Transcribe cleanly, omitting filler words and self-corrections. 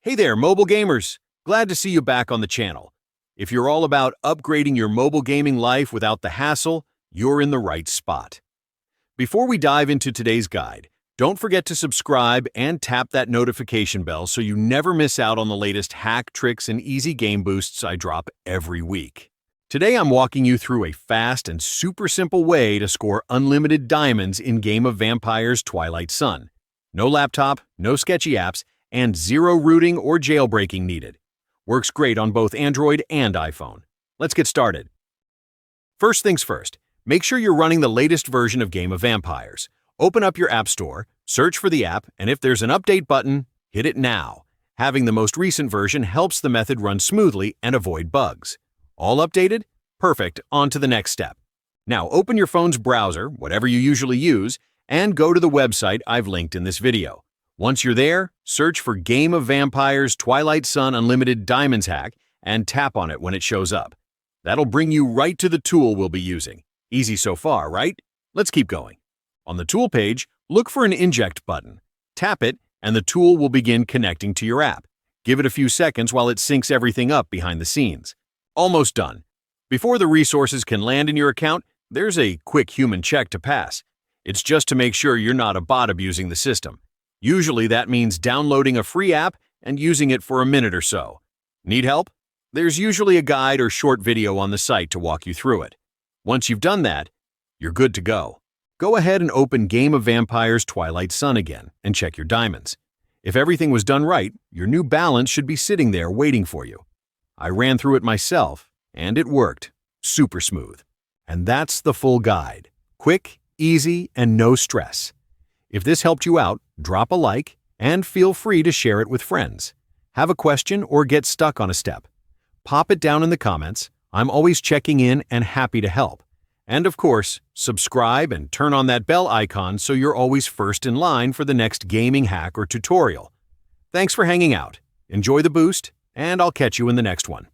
Hey there, mobile gamers! Glad to see you back on the channel. If you're all about upgrading your mobile gaming life without the hassle, you're in the right spot. Before we dive into today's guide, don't forget to subscribe and tap that notification bell so you never miss out on the latest hack, tricks, and easy game boosts I drop every week. Today I'm walking you through a fast and super simple way to score unlimited diamonds in Game of Vampires Twilight Sun. No laptop, no sketchy apps, and zero rooting or jailbreaking needed. Works great on both Android and iPhone. Let's get started. First things first, make sure you're running the latest version of Game of Vampires. Open up your App Store, search for the app, and if there's an update button, hit it now. Having the most recent version helps the method run smoothly and avoid bugs. All updated? Perfect, on to the next step. Now open your phone's browser, whatever you usually use, and go to the website I've linked in this video. Once you're there, search for Game of Vampires Twilight Sun Unlimited Diamonds Hack and tap on it when it shows up. That'll bring you right to the tool we'll be using. Easy so far, right? Let's keep going. On the tool page, look for an inject button. Tap it, and the tool will begin connecting to your app. Give it a few seconds while it syncs everything up behind the scenes. Almost done. Before the resources can land in your account, there's a quick human check to pass. It's just to make sure you're not a bot abusing the system. Usually that means downloading a free app and using it for a minute or so. Need help? There's usually a guide or short video on the site to walk you through it. Once you've done that, you're good to go. Go ahead and open Game of Vampires Twilight Sun again and check your diamonds. If everything was done right, your new balance should be sitting there waiting for you. I ran through it myself, and it worked. Super smooth. And that's the full guide. Quick, easy, and no stress. If this helped you out, drop a like and feel free to share it with friends. Have a question or get stuck on a step? Pop it down in the comments. I'm always checking in and happy to help. And of course, subscribe and turn on that bell icon so you're always first in line for the next gaming hack or tutorial. Thanks for hanging out. Enjoy the boost, and I'll catch you in the next one.